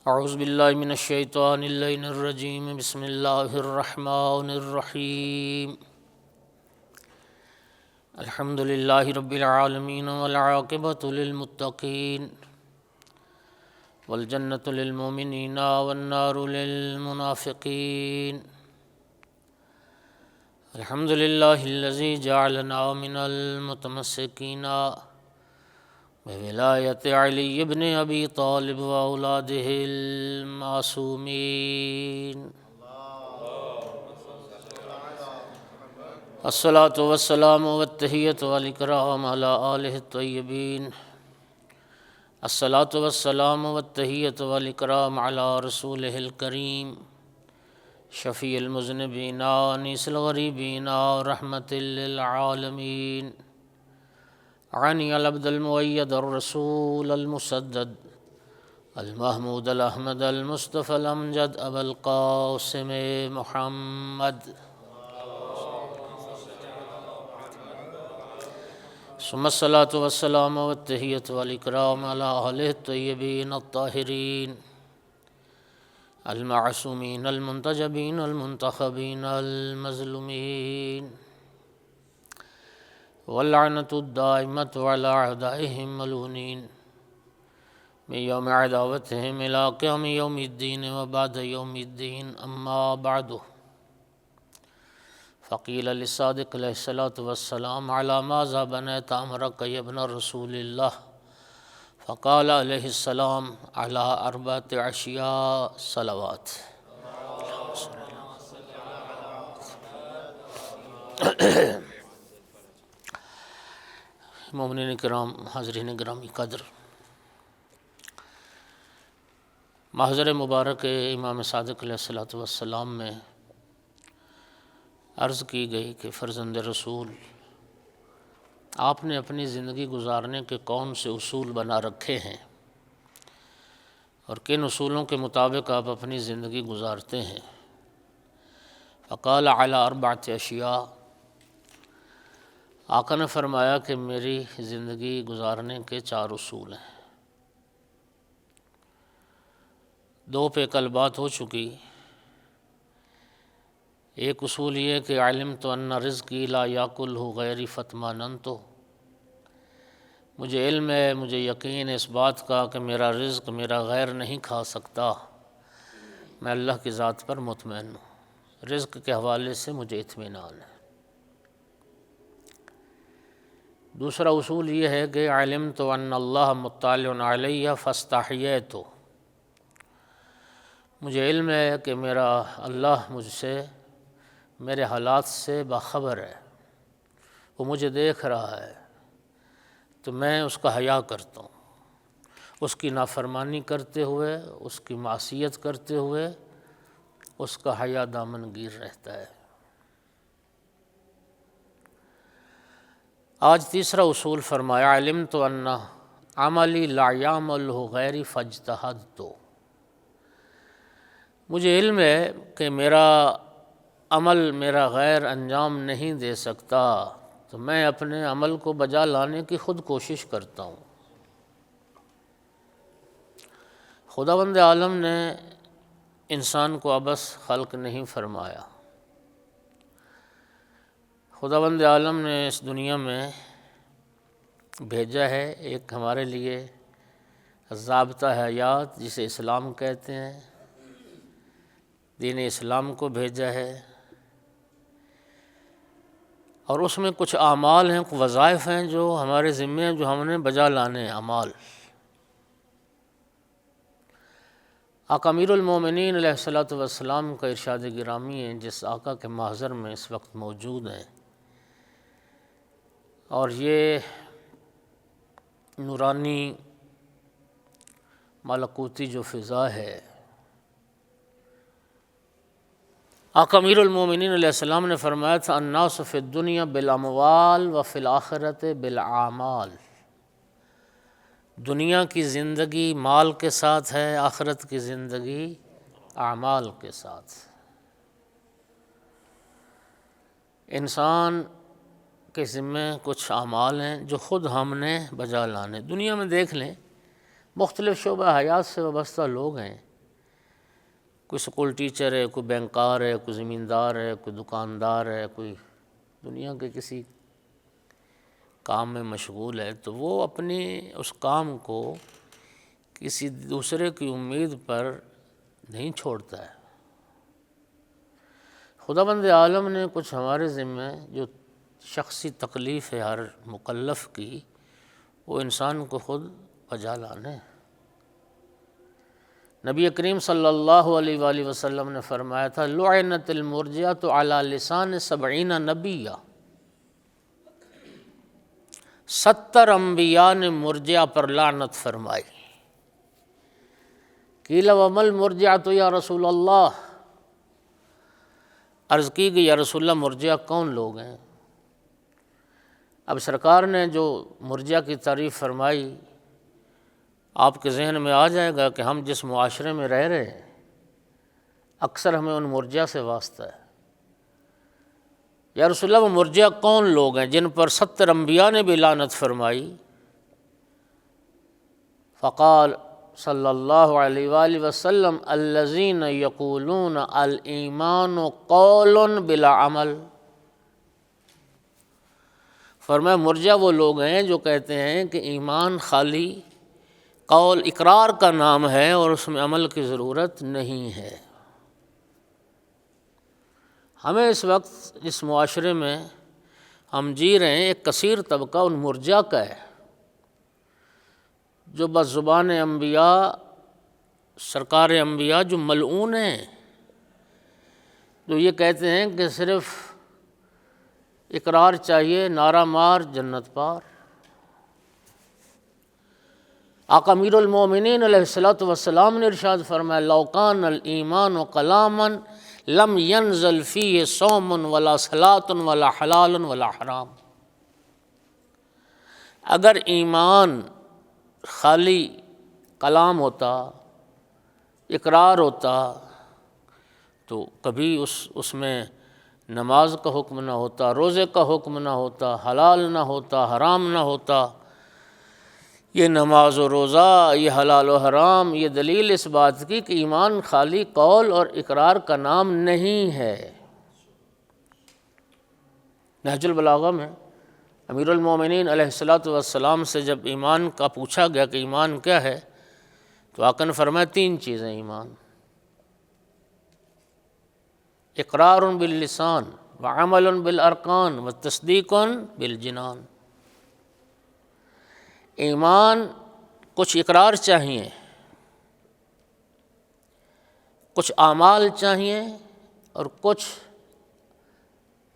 اعوذ باللہ من الشیطان اللعین الرجیم بسم اللہ الرحمن الرحیم الحمد للہ رب العالمین والعاقبۃ للمتقین والجنۃ للمؤمنین والنار للمنافقین الحمد للہ الذی جعلنا من المتمسکین بولایت علی ابن ابی طالب و اولادہ المعصومین الصلاۃ والسلام والتحیۃ والاکرام علی آلہ الطیبین الصلاۃ والسلام والتحیۃ والاکرام علی رسولہ الکریم شفیع المذنبین انیس الغریبین رحمۃ للعالمین عنی العبد المؤید الرسول المسدد المحمود الاحمد المصطفى الامجد ابا القاسم محمد ثم الصلاة والسلام والتحیۃ والاکرام علی آلہ الطیبین الطاہرین المعصومین المنتجبین المنتخبین المظلومین واللعنۃ الدائمۃ علی اعدائہم ملعونین من یوم عداوتہم الی قیام یوم الدین وبعد یوم الدین اما بعد فقیل للصادق علیہ الصلاۃ والسلام علی ماذا بنیت امرک یا ابن رسول اللہ فقال علیہ السلام علی اربعۃ اشیاء صلوات. مومنین کرام، حاضرین گرامی قدر، محضر مبارک امام صادق علیہ الصلاۃ والسلام میں عرض کی گئی کہ فرزند رسول، آپ نے اپنی زندگی گزارنے کے کون سے اصول بنا رکھے ہیں اور کن اصولوں کے مطابق آپ اپنی زندگی گزارتے ہیں؟ فقال علی اربعۃ اشیاء، آقا نے فرمایا کہ میری زندگی گزارنے کے 4 اصول ہیں. 2 پہ کل بات ہو چکی. ایک اصول یہ کہ علمت ان رزقی لا یاکلہ غیری فاطمأننت، مجھے علم ہے، مجھے یقین ہے اس بات کا کہ میرا رزق میرا غیر نہیں کھا سکتا. میں اللہ کی ذات پر مطمئن ہوں، رزق کے حوالے سے مجھے اطمینان ہے. دوسرا اصول یہ ہے کہ علمت ان اللہ مطلع علیہ فاستحییت، مجھے علم ہے کہ میرا اللہ مجھ سے، میرے حالات سے باخبر ہے، وہ مجھے دیکھ رہا ہے، تو میں اس کا حیا کرتا ہوں. اس کی نافرمانی کرتے ہوئے، اس کی معصیت کرتے ہوئے اس کا حیا دامن گیر رہتا ہے. آج تیسرا اصول فرمایا علمت ان عملی لا یعملہ غیری فاجتہدت، مجھے علم ہے کہ میرا عمل میرا غیر انجام نہیں دے سکتا، تو میں اپنے عمل کو بجا لانے کی خود کوشش کرتا ہوں. خداوند عالم نے انسان کو عبث خلق نہیں فرمایا. خداوند عالم نے اس دنیا میں بھیجا ہے ایک ہمارے لیے ضابطہ حیات جسے اسلام کہتے ہیں، دین اسلام کو بھیجا ہے، اور اس میں کچھ اعمال ہیں، وظائف ہیں جو ہمارے ذمے ہیں، جو ہم نے بجا لانے ہیں. اعمال آقا امیر المومنین علیہ الصلاۃ والسلام کا ارشاد گرامی ہے، جس آقا کے محضر میں اس وقت موجود ہیں، اور یہ نورانی ملکوتی جو فضا ہے، آقا امیر المومنین علیہ السلام نے فرمایا تھا الناس فی الدنیا بالاموال وفی الآخرۃ بالاعمال، دنیا کی زندگی مال کے ساتھ ہے، آخرت کی زندگی اعمال کے ساتھ. انسان کے ذمے کچھ اعمال ہیں جو خود ہم نے بجا لانے. دنیا میں دیکھ لیں، مختلف شعبہ حیات سے وابستہ لوگ ہیں، کوئی سکول ٹیچر ہے، کوئی بینکار ہے، کوئی زمیندار ہے، کوئی دکاندار ہے، کوئی دنیا کے کسی کام میں مشغول ہے، تو وہ اپنی اس کام کو کسی دوسرے کی امید پر نہیں چھوڑتا ہے۔ خداوند عالم نے کچھ ہمارے ذمہ جو شخصی تکلیف ہے ہر مکلف کی، وہ انسان کو خود بجا لانے۔ نبی کریم صلی اللہ علیہ وآلہ وسلم نے فرمایا تھا لعنت المرجعۃ علی لسان 70 نبیّ، 70 انبیاء نے مرجعہ پر لعنت فرمائی۔ قیل وما المرجعۃ یا رسول اللہ، عرض کی گئی یا رسول اللہ مرجعہ کون لوگ ہیں؟ اب سرکار نے جو مرجعہ کی تعریف فرمائی، آپ کے ذہن میں آ جائے گا کہ ہم جس معاشرے میں رہ رہے ہیں اکثر ہمیں ان مرجعہ سے واسطہ ہے۔ یا رسول اللہ وہ مرجعہ کون لوگ ہیں جن پر 70 انبیاء نے بھی لعنت فرمائی؟ فقال صلی اللہ علیہ وآلہ وسلم الذین یقولون الایمان قول بلا عمل، فرمایا مرجعہ وہ لوگ ہیں جو کہتے ہیں کہ ایمان خالی قول اقرار کا نام ہے اور اس میں عمل کی ضرورت نہیں ہے۔ ہمیں اس وقت اس معاشرے میں ہم جی رہے ہیں ایک کثیر طبقہ ان مرجعہ کا ہے جو بس زبان انبیاء، سرکار انبیاء جو ملعون ہیں، جو یہ کہتے ہیں کہ صرف اقرار چاہیے، نعرہ مار جنت پار۔ آقا امیر المومنین علیہ الصلوۃ والسلام نے ارشاد فرمایا لو کان الایمان کلاما لم ینزل فیہ صوم ولا صلاۃ ولا حلال ولا حرام، اگر ایمان خالی کلام ہوتا، اقرار ہوتا، تو کبھی اس میں نماز کا حکم نہ ہوتا، روزے کا حکم نہ ہوتا، حلال نہ ہوتا، حرام نہ ہوتا۔ یہ نماز و روزہ، یہ حلال و حرام، یہ دلیل اس بات کی کہ ایمان خالی قول اور اقرار کا نام نہیں ہے۔ نہج البلاغہ میں امیر المومنین علیہ الصلوۃ والسلام سے جب ایمان کا پوچھا گیا کہ ایمان کیا ہے، تو آقا نے فرمایا 3 چیزیں ایمان: اقرار باللسان وعمل بالارکان وتصدیق بالجنان۔ ایمان کچھ اقرار چاہیے، کچھ اعمال چاہیے، اور کچھ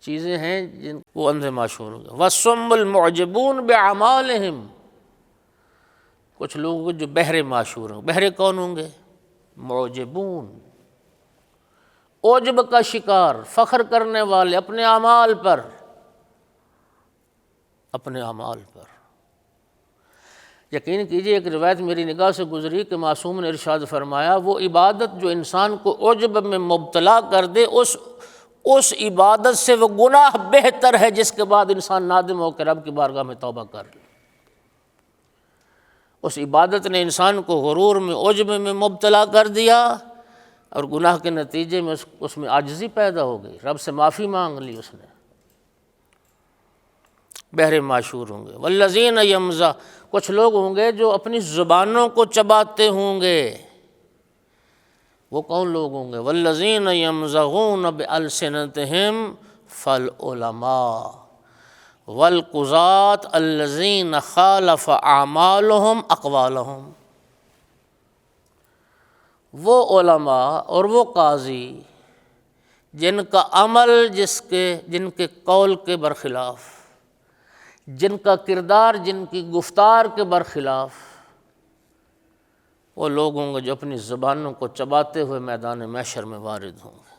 چیزیں ہیں جن وہ اندھے معشور ہوں گے۔ وَالصُّمُّ الْمُعْجِبُونَ بِأَعْمَالِهِمْ، کچھ لوگ جو بہرے معشور ہیں۔ بہرے کون ہوں گے؟ معجبون، عجب کا شکار، فخر کرنے والے اپنے اعمال پر، اپنے اعمال پر۔ یقین کیجئے ایک روایت میری نگاہ سے گزری کہ معصوم نے ارشاد فرمایا وہ عبادت جو انسان کو عجب میں مبتلا کر دے، اس عبادت سے وہ گناہ بہتر ہے جس کے بعد انسان نادم ہو کے رب کی بارگاہ میں توبہ کر لے۔ اس عبادت نے انسان کو غرور میں، عجب میں مبتلا کر دیا، اور گناہ کے نتیجے میں اس میں عاجزی پیدا ہو گئی، رب سے معافی مانگ لی اس نے۔ بہرے معشور ہوں گے۔ والذین یمزا، کچھ لوگ ہوں گے جو اپنی زبانوں کو چباتے ہوں گے۔ وہ کون لوگ ہوں گے؟ والذین یمزغون بألسنتہم فالعلماء والقضاة الذین خالف اعمالہم اقوالہم، وہ علماء اور وہ قاضی جن کا عمل جن کے قول کے برخلاف، جن کا کردار جن کی گفتار کے برخلاف، وہ لوگ ہوں گے جو اپنی زبانوں کو چباتے ہوئے میدان محشر میں وارد ہوں گے۔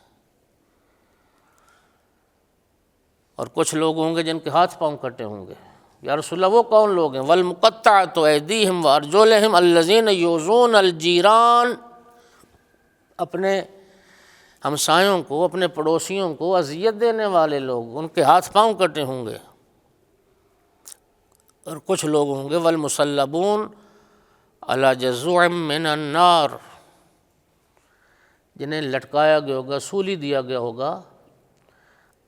اور کچھ لوگ ہوں گے جن کے ہاتھ پاؤں کٹے ہوں گے۔ یا رسول اللہ وہ کون لوگ ہیں؟ والمقطعۃ ایدیہم وارجلہم الذین یؤذون الجیران، اپنے ہمسایوں کو، اپنے پڑوسیوں کو اذیت دینے والے لوگ، ان کے ہاتھ پاؤں کٹے ہوں گے۔ اور کچھ لوگ ہوں گے والمصلبون علی جذوع من النار، جنہیں لٹکایا گیا ہوگا، سولی دیا گیا ہوگا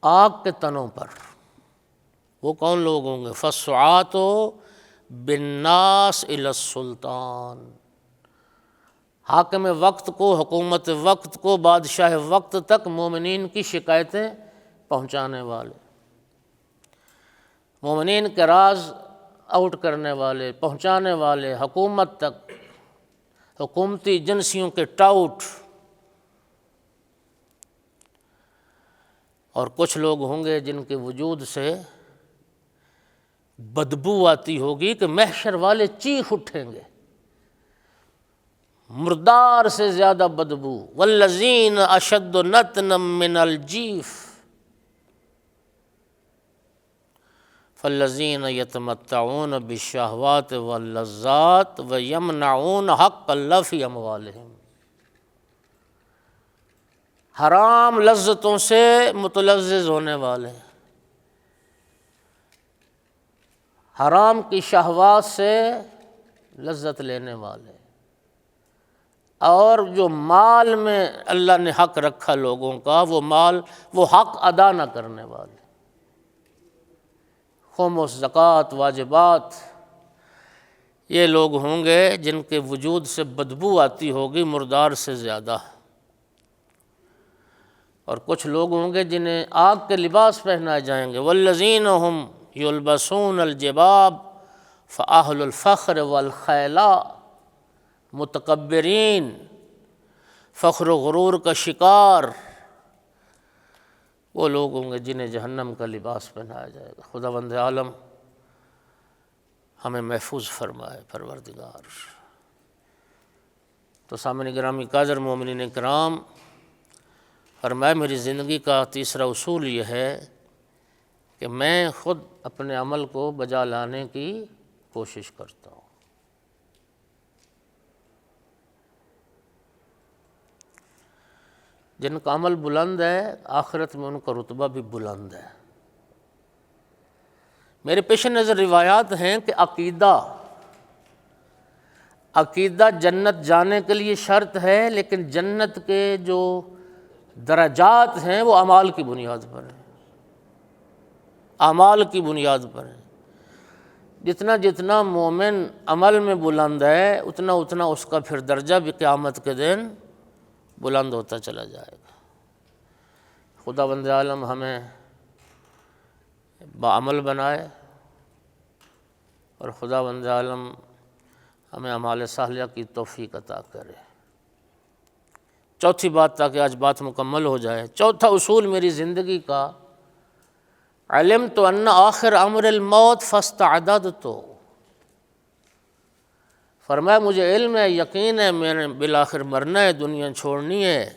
آگ کے تنوں پر۔ وہ کون لوگ ہوں گے؟ فَالسُّعَاتُ بِالنَّاسِ إِلَى السُّلطان، حاکم وقت کو، حکومت وقت کو، بادشاہ وقت تک مومنین کی شکایتیں پہنچانے والے، مومنین کے راز آؤٹ کرنے والے، پہنچانے والے، حکومت تک، حکومتی ایجنسیوں کے ٹاؤٹ۔ اور کچھ لوگ ہوں گے جن کے وجود سے بدبو آتی ہوگی کہ محشر والے چیخ اٹھیں گے، مردار سے زیادہ بدبو۔ والذین اشد نتنا من الجیف فالذین یتمتعون بالشہوات واللذات ویمنعون حق اللہ فی اموالہم، حرام لذتوں سے متلذذ ہونے والے، حرام کی شہوات سے لذت لینے والے، اور جو مال میں اللہ نے حق رکھا لوگوں کا، وہ مال، وہ حق ادا نہ کرنے والے، خمس، زکوٰۃ، واجبات، یہ لوگ ہوں گے جن کے وجود سے بدبو آتی ہوگی مردار سے زیادہ۔ اور کچھ لوگ ہوں گے جنہیں آگ کے لباس پہنائے جائیں گے۔ والذین ہم یلبسون الجباب فاہل الفخر والخیلاء متکبرین، فخر و غرور کا شکار، وہ لوگ ہوں گے جنہیں جہنم کا لباس پہنایا جائے گا۔ خداوند عالم ہمیں محفوظ فرمائے پروردگار۔ تو سامعین گرامی قادر مومنین کرام، فرمایا میری زندگی کا تیسرا اصول یہ ہے کہ میں خود اپنے عمل کو بجا لانے کی کوشش کرتا ہوں۔ جن کا عمل بلند ہے، آخرت میں ان کا رتبہ بھی بلند ہے۔ میرے پیش نظر روایات ہیں کہ عقیدہ جنت جانے کے لیے شرط ہے، لیکن جنت کے جو درجات ہیں وہ اعمال کی بنیاد پر ہیں، اعمال کی بنیاد پر ہیں۔ جتنا جتنا مومن عمل میں بلند ہے، اتنا اتنا اس کا پھر درجہ بھی قیامت کے دن بلند ہوتا چلا جائے گا۔ خداوند عالم ہمیں بعمل بنائے، اور خداوند عالم ہمیں اعمال صالحہ کی توفیق عطا کرے۔ چوتھی بات، تاکہ آج بات مکمل ہو جائے، چوتھا اصول میری زندگی کا، علمت ان آخر امر الموت فاستعددت، فرمایا مجھے علم ہے، یقین ہے، میں نے بالآخر مرنا ہے، دنیا چھوڑنی ہے،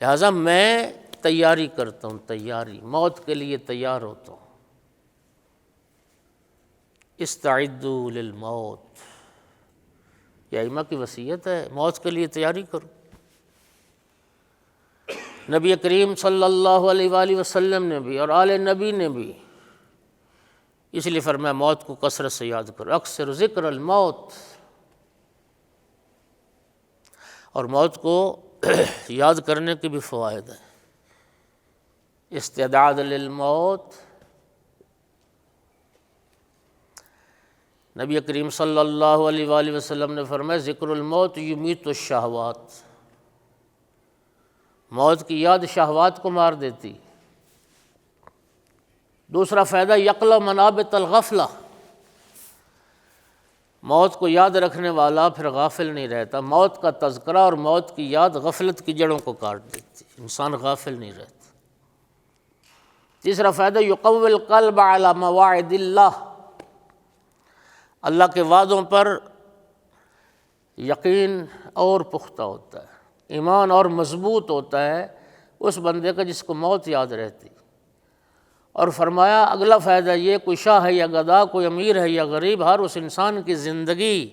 لہٰذا میں تیاری کرتا ہوں، تیاری، موت کے لیے تیار ہوتا ہوں۔ استعدوا للموت، یہ ائمہ کی وصیت ہے، موت کے لیے تیاری کرو۔ نبی کریم صلی اللہ علیہ وآلہ وسلم نے بھی اور آل نبی نے بھی اس لیے فرمایا موت کو کثرت سے یاد کرو، اکثر ذکر الموت، اور موت کو یاد کرنے کے بھی فوائد ہیں۔ استعداد للموت، نبی کریم صلی اللہ علیہ وآلہ وسلم نے فرمایا ذکر الموت یمیت الشہوات، موت کی یاد شہوات کو مار دیتی۔ دوسرا فائدہ یقلع منابت الغفلہ، موت کو یاد رکھنے والا پھر غافل نہیں رہتا، موت کا تذکرہ اور موت کی یاد غفلت کی جڑوں کو کاٹ دیتی، انسان غافل نہیں رہتا۔ تیسرا فائدہ یقوی القلب علی مواعد اللہ، اللہ کے وعدوں پر یقین اور پختہ ہوتا ہے، ایمان اور مضبوط ہوتا ہے اس بندے کا جس کو موت یاد رہتی۔ اور فرمایا اگلا فائدہ یہ، کوئی شاہ ہے یا گدا، کوئی امیر ہے یا غریب، ہر اس انسان کی زندگی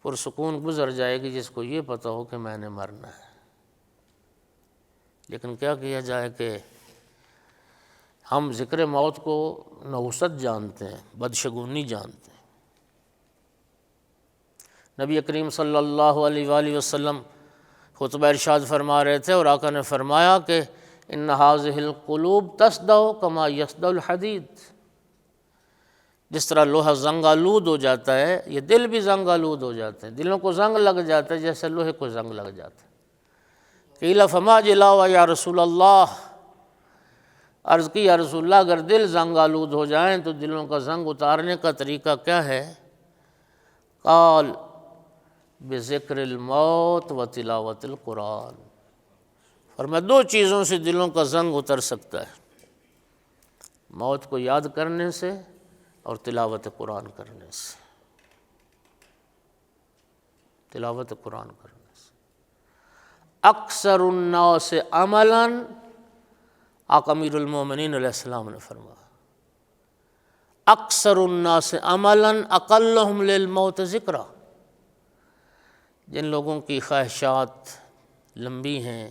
پرسکون گزر جائے گی جس کو یہ پتہ ہو کہ میں نے مرنا ہے۔ لیکن کیا کیا جائے کہ ہم ذکر موت کو نحوست جانتے ہیں، بدشگونی جانتے ہیں۔ نبی کریم صلی اللہ علیہ وآلہ وسلم خطبہ ارشاد فرما رہے تھے اور آقا نے فرمایا کہ ان هذه القلوب تصدع كما يصدع الحدید، جس طرح لوہا زنگ آلود ہو جاتا ہے یہ دل بھی زنگ آلود ہو جاتے ہیں، دلوں کو زنگ لگ جاتا ہے جیسے لوہے کو زنگ لگ جاتا ہے۔ قیل فما جلاؤ یا رسول اللہ، عرض کی یا رسول اللہ اگر دل زنگ آلود ہو جائیں تو دلوں کا زنگ اتارنے کا طریقہ کیا ہے؟ قال بذکر الموت و تلاوت القرآن، فرمایا دو چیزوں سے دلوں کا زنگ اتر سکتا ہے، موت کو یاد کرنے سے اور تلاوت قرآن کرنے سے، تلاوت قرآن کرنے سے۔ اکثر الناس عملا، آقا امیر المومنین علیہ السلام نے فرمایا اکثر الناس عملا اقلہم للموت ذکرا، جن لوگوں کی خواہشات لمبی ہیں،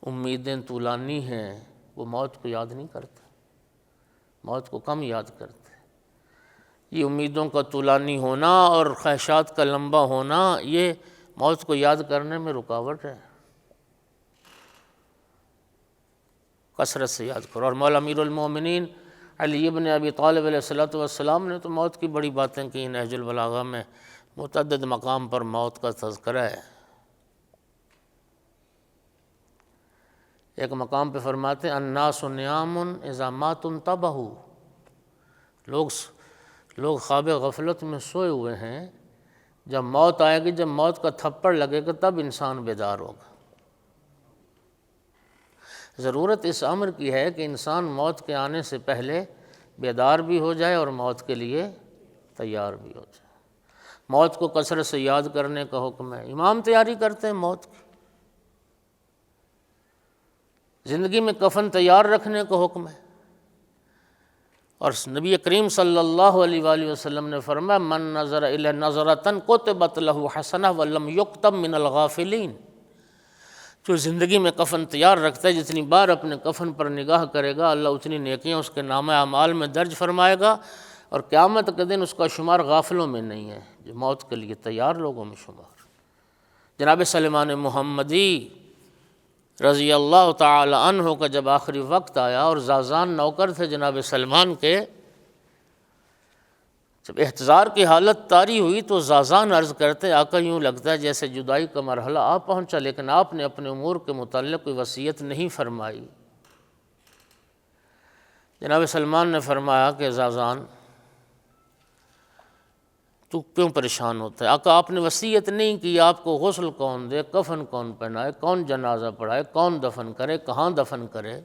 امیدیں طولانی ہیں، وہ موت کو یاد نہیں کرتے، موت کو کم یاد کرتے۔ یہ امیدوں کا طولانی ہونا اور خواہشات کا لمبا ہونا یہ موت کو یاد کرنے میں رکاوٹ ہے، کثرت سے یاد کرو۔ اور مولا امیر المومنین علی ابن ابی طالب علیہ السلام نے تو موت کی بڑی باتیں کی، نہج البلاغہ میں متعدد مقام پر موت کا تذکرہ ہے۔ ایک مقام پہ فرماتے ہیں الناس نیام اذا ماتوا انتبہوا، لوگ خواب غفلت میں سوئے ہوئے ہیں، جب موت آئے گی، جب موت کا تھپڑ لگے گا تب انسان بیدار ہوگا۔ ضرورت اس امر کی ہے کہ انسان موت کے آنے سے پہلے بیدار بھی ہو جائے اور موت کے لیے تیار بھی ہو جائے۔ موت کو کثرت سے یاد کرنے کا حکم ہے، امام تیاری کرتے ہیں موت کی، زندگی میں کفن تیار رکھنے کا حکم ہے۔ اور نبی کریم صلی اللہ علیہ وآلہ وسلم نے فرمایا من نظر الی نظرۃ کتبت لہ حسنہ ولم یکتب من الغافلین، جو زندگی میں کفن تیار رکھتا ہے جتنی بار اپنے کفن پر نگاہ کرے گا اللہ اتنی نیکیاں اس کے نامہ اعمال میں درج فرمائے گا، اور قیامت کے دن اس کا شمار غافلوں میں نہیں ہے، جو موت کے لیے تیار لوگوں میں شمار۔ جناب سلمان محمدی رضی اللہ تعالی عنہ کا جب آخری وقت آیا اور زازان نوکر تھے جناب سلمان کے، جب احتضار کی حالت طاری ہوئی تو زازان عرض کرتے آقا یوں لگتا ہے جیسے جدائی کا مرحلہ آ پہنچا، لیکن آپ نے اپنے امور کے متعلق کوئی وصیت نہیں فرمائی۔ جناب سلمان نے فرمایا کہ زازان تو کیوں پریشان ہوتا ہے؟ آقا آپ نے وصیت نہیں کی، آپ کو غسل کون دے، کفن کون پہنائے، کون جنازہ پڑھائے، کون دفن کرے، کہاں دفن کرے؟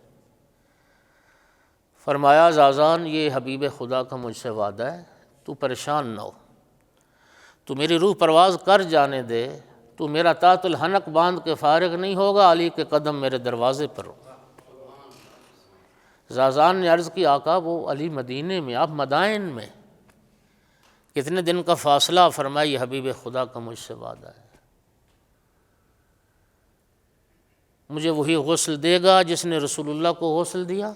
فرمایا زازان یہ حبیب خدا کا مجھ سے وعدہ ہے، تو پریشان نہ ہو، تو میری روح پرواز کر جانے دے، تو میرا تحت الحنک باندھ کے فارغ نہیں ہوگا، علی کے قدم میرے دروازے پر ہو۔ زازان نے عرض کی آقا وہ علی مدینے میں، آپ مدائن میں، کتنے دن کا فاصلہ؟ فرمائی یہ حبیب خدا کا مجھ سے وعدہ ہے، مجھے وہی غسل دے گا جس نے رسول اللہ کو غسل دیا،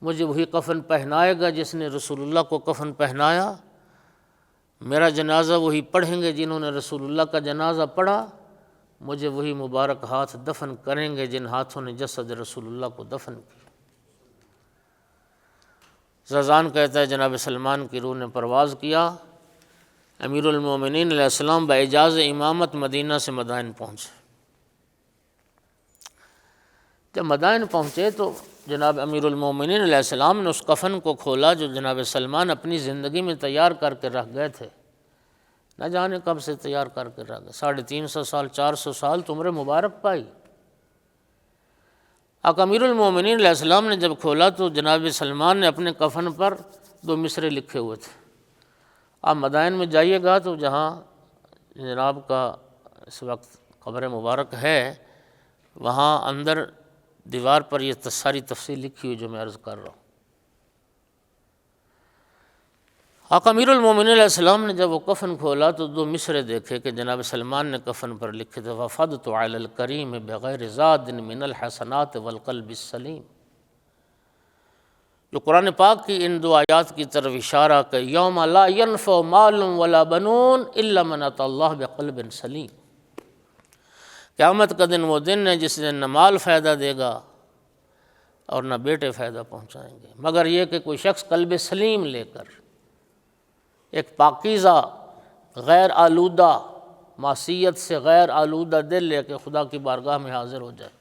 مجھے وہی کفن پہنائے گا جس نے رسول اللہ کو کفن پہنایا، میرا جنازہ وہی پڑھیں گے جنہوں نے رسول اللہ کا جنازہ پڑھا، مجھے وہی مبارک ہاتھ دفن کریں گے جن ہاتھوں نے جسد رسول اللہ کو دفن کیا۔ زازان کہتا ہے جناب سلمان کی روح نے پرواز کیا، امیر المومنین علیہ السلام باعجاز امامت مدینہ سے مدائن پہنچے۔ جب مدائن پہنچے تو جناب امیر المومنین علیہ السلام نے اس کفن کو کھولا جو جناب سلمان اپنی زندگی میں تیار کر کے رکھ گئے تھے، نہ جانے کب سے تیار کر کے رکھ گئے، 350 سال 400 سال تو عمر مبارک پائی۔ آقا امیر المومنین علیہ السلام نے جب کھولا تو جناب سلمان نے اپنے کفن پر 2 مصرے لکھے ہوئے تھے۔ آپ مدائن میں جائیے گا تو جہاں جناب کا اس وقت قبر مبارک ہے وہاں اندر دیوار پر یہ ساری تفصیل لکھی ہوئی جو میں عرض کر رہا ہوں۔ آقا امیر المومنین علیہ السلام نے جب وہ کفن کھولا تو 2 مصرے دیکھے کہ جناب سلمان نے کفن پر لکھے تھے وفدت علی الکریم بغیر زاد من الحسنات والقلب السلیم، جو قرآن پاک کی ان 2 آیات کی طرف اشارہ کہ یوم لا ینفع مال ولا بنون الا من اتى اللہ بقلب سلیم، قیامت کا دن وہ دن ہے جس دن نہ مال فائدہ دے گا اور نہ بیٹے فائدہ پہنچائیں گے، مگر یہ کہ کوئی شخص قلب سلیم لے کر ایک پاکیزہ غیر آلودہ، معصیت سے غیر آلودہ دل لے کے خدا کی بارگاہ میں حاضر ہو جائے۔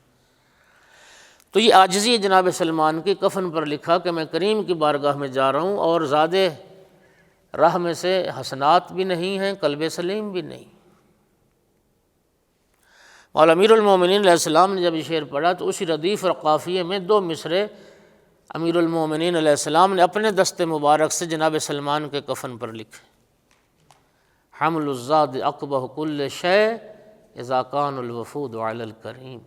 تو یہ عاجزی جناب سلمان کی کفن پر لکھا کہ میں کریم کی بارگاہ میں جا رہا ہوں اور زیادہ راہ میں سے حسنات بھی نہیں ہیں، قلب سلیم بھی نہیں۔ مولا امیر المومنین علیہ السلام نے جب یہ شعر پڑھا تو اسی ردیف اور قافیے میں 2 مصرے امیر المومنین علیہ السلام نے اپنے دست مبارک سے جناب سلمان کے کفن پر لکھے، حمل الزاد اقبح کل شے اذا کان الوفود علی الکریم۔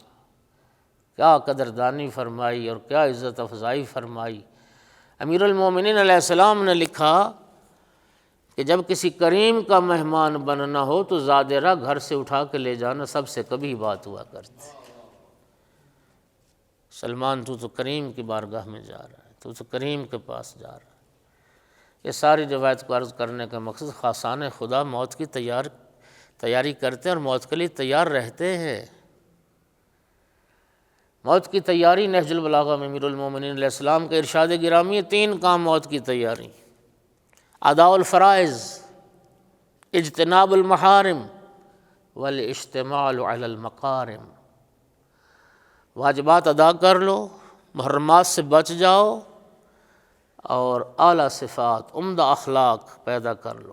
کیا قدردانی فرمائی اور کیا عزت افزائی فرمائی۔ امیر المومنین علیہ السلام نے لکھا کہ جب کسی کریم کا مہمان بننا ہو تو زادرہ گھر سے اٹھا کے لے جانا سب سے کبھی بات ہوا کرتی۔ سلمان تو کریم کی بارگاہ میں جا رہا ہے، تو کریم کے پاس جا رہا ہے۔ یہ ساری روایت کو عرض کرنے کا مقصد خاصان خدا موت کی تیاری کرتے ہیں اور موت کے لیے تیار رہتے ہیں۔ موت کی تیاری نہج البلاغہ میں امیر المومنین علیہ السلام کا ارشاد گرامی ہے، 3 کام موت کی تیاری: اداء الفرائض، اجتناب المحارم، والاشتمال علی المکارم۔ واجبات ادا کر لو، محرمات سے بچ جاؤ اور اعلیٰ صفات، عمدہ اخلاق پیدا کر لو۔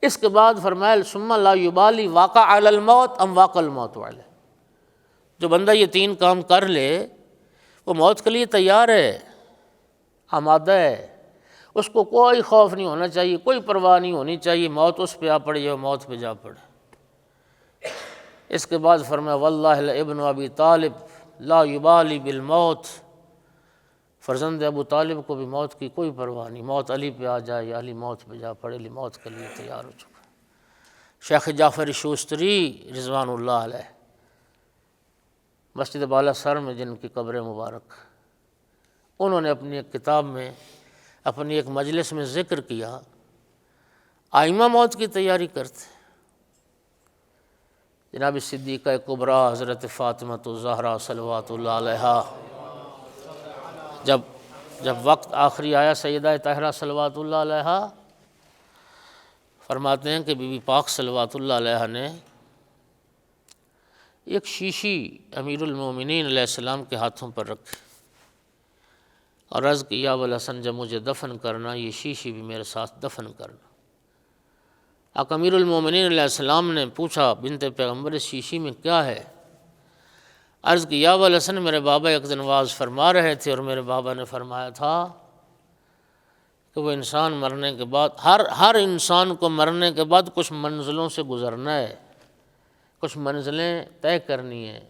اس کے بعد فرمایا ثم لا یبالی واقع علی الموت ام واقع الموت علیہ۔ جو بندہ یہ 3 کام کر لے وہ موت کے لیے تیار ہے، آمادہ ہے، اس کو کوئی خوف نہیں ہونا چاہیے، کوئی پرواہ نہیں ہونی چاہیے، موت اس پہ آ پڑے یا موت پہ جا پڑے۔ اس کے بعد فرمایا واللہ لابن ابی طالب لا یبالی بالموت، فرزند ابو طالب کو بھی موت کی کوئی پرواہ نہیں، موت علی پہ آ جائے یا علی موت پہ جا پڑے، علی موت کے لیے تیار ہو چکا۔ شیخ جعفر شوستری رضوان اللہ علیہ مسجد بالا سر میں جن کی قبر مبارک، انہوں نے اپنی ایک کتاب میں اپنی ایک مجلس میں ذکر کیا آئمہ موت کی تیاری کرتے۔ جناب صدیقہ کبریٰ حضرت فاطمہ الزہرا صلوات اللہ علیہا جب وقت آخری آیا، سیدہ طاہرہ صلوات اللہ علیہا فرماتے ہیں کہ بی بی پاک صلوات اللہ علیہا نے ایک شیشی امیر المومنین علیہ السلام کے ہاتھوں پر رکھی اور عرض کی یا ابوالحسن جب مجھے دفن کرنا یہ شیشی بھی میرے ساتھ دفن کرنا۔ آقا امیر المومنین علیہ السلام نے پوچھا بنت پیغمبر اس شیشی میں کیا ہے؟ عرض کی یا ابوالحسن میرے بابا ایک دن واز فرما رہے تھے اور میرے بابا نے فرمایا تھا کہ وہ انسان مرنے کے بعد ہر انسان کو مرنے کے بعد کچھ منزلوں سے گزرنا ہے، کچھ منزلیں طے کرنی ہیں،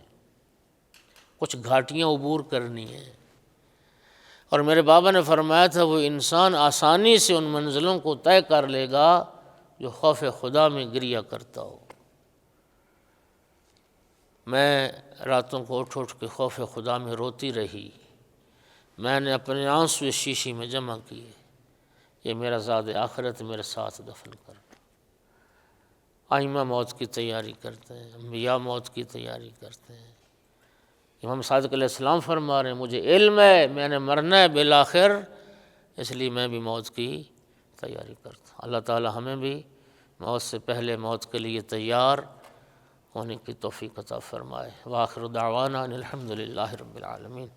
کچھ گھاٹیاں عبور کرنی ہیں، اور میرے بابا نے فرمایا تھا وہ انسان آسانی سے ان منزلوں کو طے کر لے گا جو خوف خدا میں گریہ کرتا ہو۔ میں راتوں کو اٹھ کے خوف خدا میں روتی رہی، میں نے اپنے آنسو اس شیشی میں جمع کیے، یہ میرا زاد آخرت میرے ساتھ دفن کر۔ آئمہ موت کی تیاری کرتے ہیں، انبیاء موت کی تیاری کرتے ہیں۔ امام صادق علیہ السلام فرما رہے ہیں مجھے علم ہے میں نے مرنا ہے بالآخر، اس لیے میں بھی موت کی تیاری کرتا ہوں۔ اللہ تعالی ہمیں بھی موت سے پہلے موت کے لیے تیار ہونے کی توفیق عطا فرمائے۔ وآخر دعوانا ان الحمد للہ رب العالمین۔